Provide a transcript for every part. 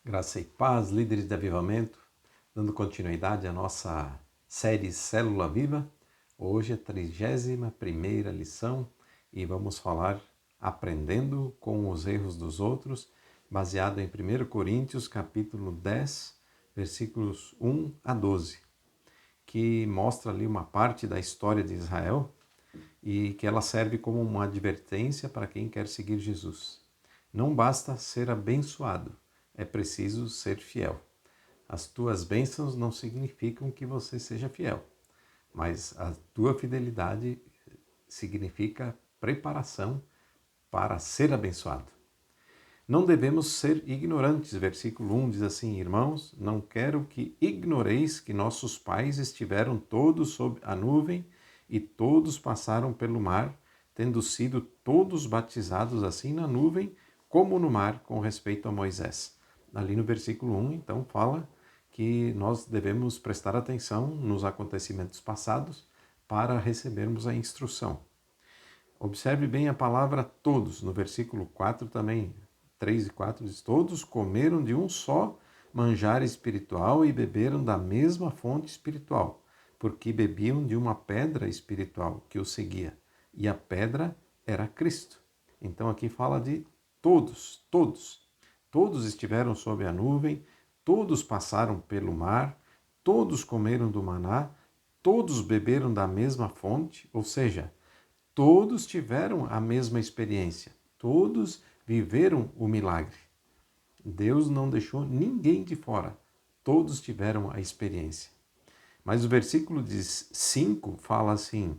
Graça e paz, líderes de avivamento, dando continuidade à nossa série Célula Viva. Hoje é a 31ª lição e vamos falar aprendendo com os erros dos outros, baseado em 1 Coríntios capítulo 10, versículos 1 a 12, que mostra ali uma parte da história de Israel e que ela serve como uma advertência para quem quer seguir Jesus. Não basta ser abençoado, é preciso ser fiel. As tuas bênçãos não significam que você seja fiel, mas a tua fidelidade significa preparação para ser abençoado. Não devemos ser ignorantes. Versículo 1 diz assim: Irmãos, não quero que ignoreis que nossos pais estiveram todos sob a nuvem e todos passaram pelo mar, tendo sido todos batizados assim na nuvem como no mar, com respeito a Moisés. Ali no versículo 1, então, fala que nós devemos prestar atenção nos acontecimentos passados para recebermos a instrução. Observe bem a palavra todos. No versículo 4 também, 3 e 4 diz: Todos comeram de um só manjar espiritual e beberam da mesma fonte espiritual, porque bebiam de uma pedra espiritual que os seguia, e a pedra era Cristo. Então aqui fala de todos, todos. Todos estiveram sob a nuvem, todos passaram pelo mar, todos comeram do maná, todos beberam da mesma fonte, ou seja, todos tiveram a mesma experiência, todos viveram o milagre. Deus não deixou ninguém de fora, todos tiveram a experiência. Mas o versículo 5 fala assim: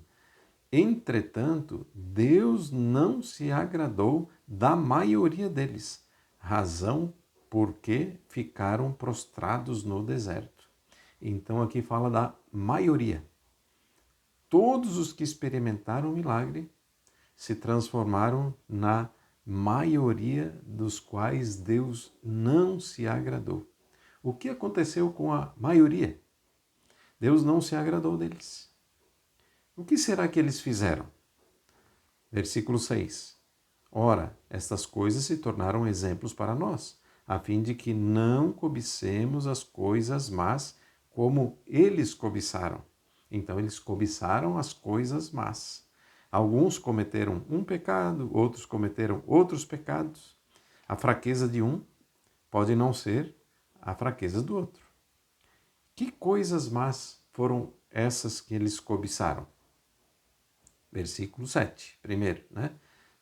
Entretanto, Deus não se agradou da maioria deles, razão porque ficaram prostrados no deserto. Então aqui fala da maioria. Todos os que experimentaram o milagre se transformaram na maioria dos quais Deus não se agradou. O que aconteceu com a maioria? Deus não se agradou deles. O que será que eles fizeram? Versículo 6. Ora, estas coisas se tornaram exemplos para nós, a fim de que não cobicemos as coisas más como eles cobiçaram. Então, eles cobiçaram as coisas más. Alguns cometeram um pecado, outros cometeram outros pecados. A fraqueza de um pode não ser a fraqueza do outro. Que coisas más foram essas que eles cobiçaram? Versículo 7, primeiro, né?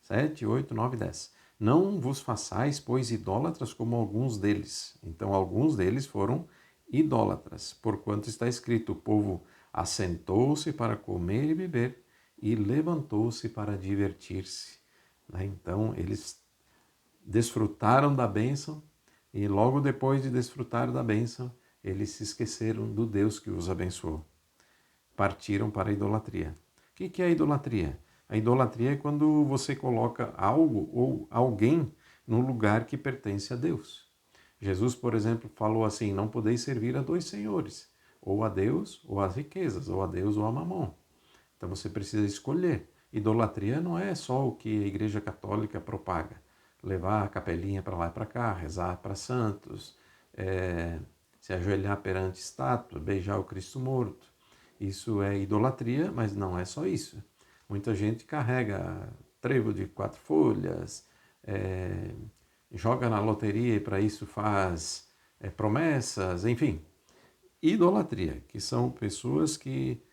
7, 8, 9, 10. Não vos façais, pois, idólatras como alguns deles. Então, alguns deles foram idólatras, porquanto está escrito: o povo assentou-se para comer e beber e levantou-se para divertir-se. Então, eles desfrutaram da bênção e logo depois de desfrutar da bênção, eles se esqueceram do Deus que os abençoou. Partiram para a idolatria. O que é a idolatria? A idolatria é quando você coloca algo ou alguém no lugar que pertence a Deus. Jesus, por exemplo, falou assim: não podeis servir a dois senhores, ou a Deus ou às riquezas, ou a Deus ou a Mamon. Então você precisa escolher. Idolatria não é só o que a Igreja Católica propaga. Levar a capelinha para lá e para cá, rezar para santos, se ajoelhar perante estátua, beijar o Cristo morto. Isso é idolatria, mas não é só isso. Muita gente carrega trevo de 4 folhas, joga na loteria e para isso faz promessas, enfim. Idolatria, que são pessoas que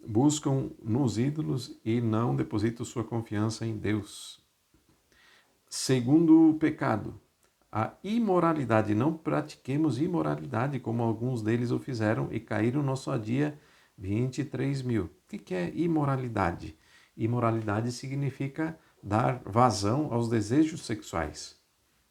buscam nos ídolos e não depositam sua confiança em Deus. Segundo o pecado, a imoralidade. Não pratiquemos imoralidade como alguns deles o fizeram e caíram no só dia 23 mil. O que é imoralidade? Imoralidade significa dar vazão aos desejos sexuais,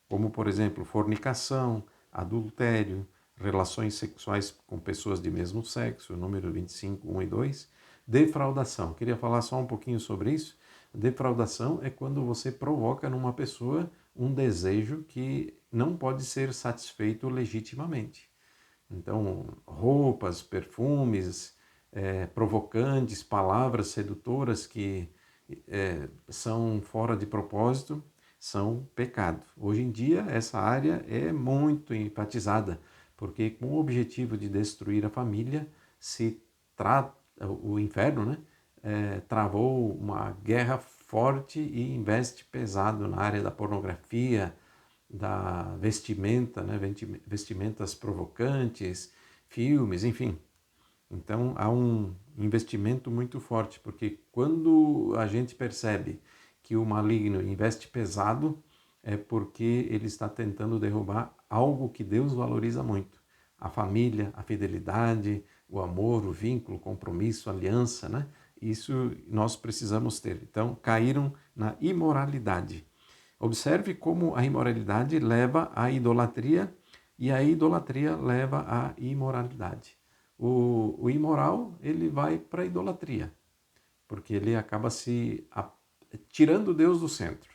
como, por exemplo, fornicação, adultério, relações sexuais com pessoas de mesmo sexo, número 25, 1 e 2, defraudação. Queria falar só um pouquinho sobre isso. Defraudação é quando você provoca numa pessoa um desejo que não pode ser satisfeito legitimamente. Então, roupas, perfumes, provocantes, palavras sedutoras que são fora de propósito, são pecado. Hoje em dia, essa área é muito enfatizada, porque com o objetivo de destruir a família, o inferno, né, travou uma guerra forte e investe pesado na área da pornografia, da vestimenta, né, vestimentas provocantes, filmes, enfim. Então há um investimento muito forte, porque quando a gente percebe que o maligno investe pesado, é porque ele está tentando derrubar algo que Deus valoriza muito. A família, a fidelidade, o amor, o vínculo, o compromisso, a aliança, né? Isso nós precisamos ter. Então, caíram na imoralidade. Observe como a imoralidade leva à idolatria e a idolatria leva à imoralidade. O imoral, ele vai para a idolatria, porque ele acaba tirando Deus do centro.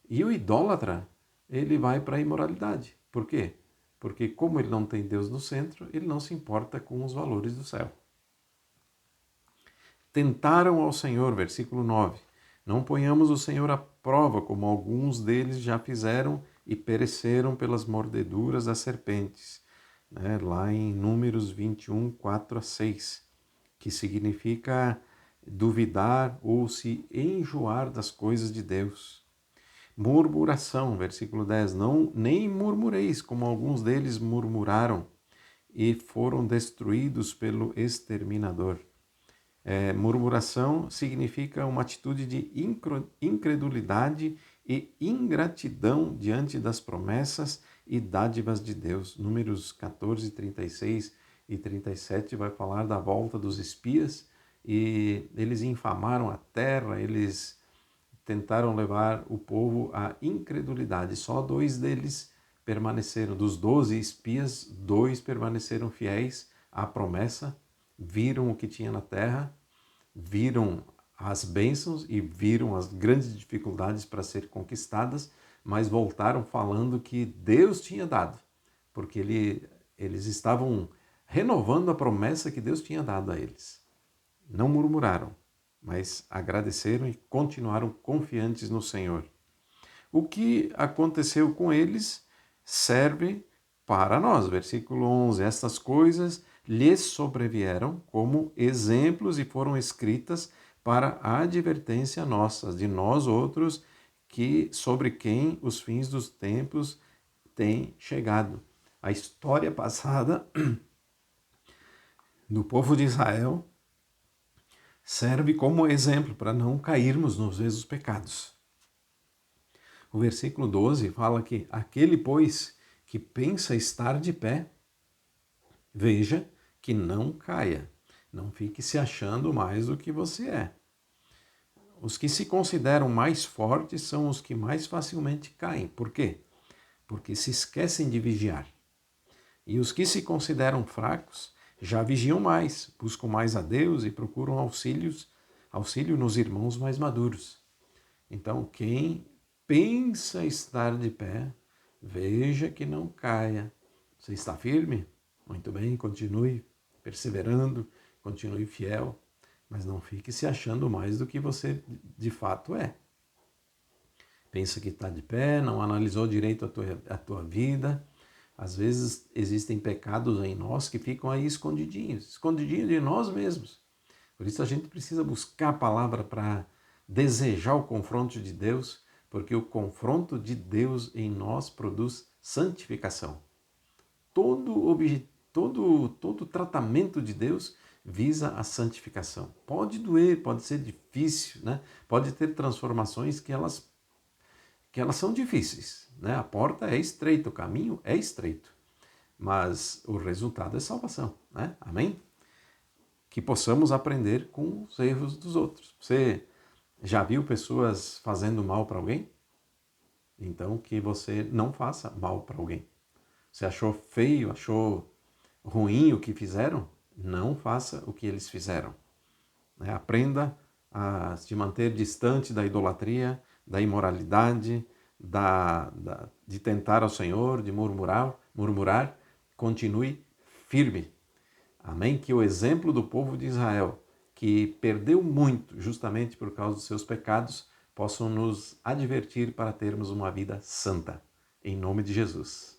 E o idólatra, ele vai para a imoralidade. Por quê? Porque como ele não tem Deus no centro, ele não se importa com os valores do céu. Tentaram ao Senhor, versículo 9. Não ponhamos o Senhor à prova, como alguns deles já fizeram e pereceram pelas mordeduras das serpentes. Né? Lá em Números 21, 4 a 6, que significa duvidar ou se enjoar das coisas de Deus. Murmuração, versículo 10. Não, nem murmureis, como alguns deles murmuraram e foram destruídos pelo exterminador. Murmuração significa uma atitude de incredulidade e ingratidão diante das promessas e dádivas de Deus. Números 14, 36 e 37 vai falar da volta dos espias e eles infamaram a terra, eles tentaram levar o povo à incredulidade. Só 2 deles permaneceram, dos 12 espias, 2 permaneceram fiéis à promessa, viram o que tinha na terra, viram as bênçãos e viram as grandes dificuldades para ser conquistadas, mas voltaram falando que Deus tinha dado, porque eles estavam renovando a promessa que Deus tinha dado a eles. Não murmuraram, mas agradeceram e continuaram confiantes no Senhor. O que aconteceu com eles serve para nós. Versículo 11. Estas coisas lhes sobrevieram como exemplos e foram escritas para a advertência nossa, de nós outros, que sobre quem os fins dos tempos têm chegado. A história passada do povo de Israel serve como exemplo para não cairmos nos mesmos pecados. O versículo 12 fala que aquele, pois, que pensa estar de pé, veja que não caia, não fique se achando mais do que você é. Os que se consideram mais fortes são os que mais facilmente caem. Por quê? Porque se esquecem de vigiar. E os que se consideram fracos já vigiam mais, buscam mais a Deus e procuram auxílio nos irmãos mais maduros. Então, quem pensa estar de pé, veja que não caia. Você está firme? Muito bem, continue perseverando, continue fiel, mas não fique se achando mais do que você de fato é. Pensa que está de pé, não analisou direito a tua vida. Às vezes existem pecados em nós que ficam aí escondidinhos de nós mesmos. Por isso a gente precisa buscar a palavra para desejar o confronto de Deus, porque o confronto de Deus em nós produz santificação. Todo tratamento de Deus visa a santificação. Pode doer, pode ser difícil, né? Pode ter transformações que elas são difíceis, né? A porta é estreita, o caminho é estreito, mas o resultado é salvação, né? Amém? Que possamos aprender com os erros dos outros. Você já viu pessoas fazendo mal para alguém? Então que você não faça mal para alguém. Você achou feio, achou ruim o que fizeram? Não faça o que eles fizeram. Aprenda a se manter distante da idolatria, da imoralidade, de tentar ao Senhor, de murmurar. Continue firme. Amém? Que o exemplo do povo de Israel, que perdeu muito justamente por causa dos seus pecados, possam nos advertir para termos uma vida santa. Em nome de Jesus.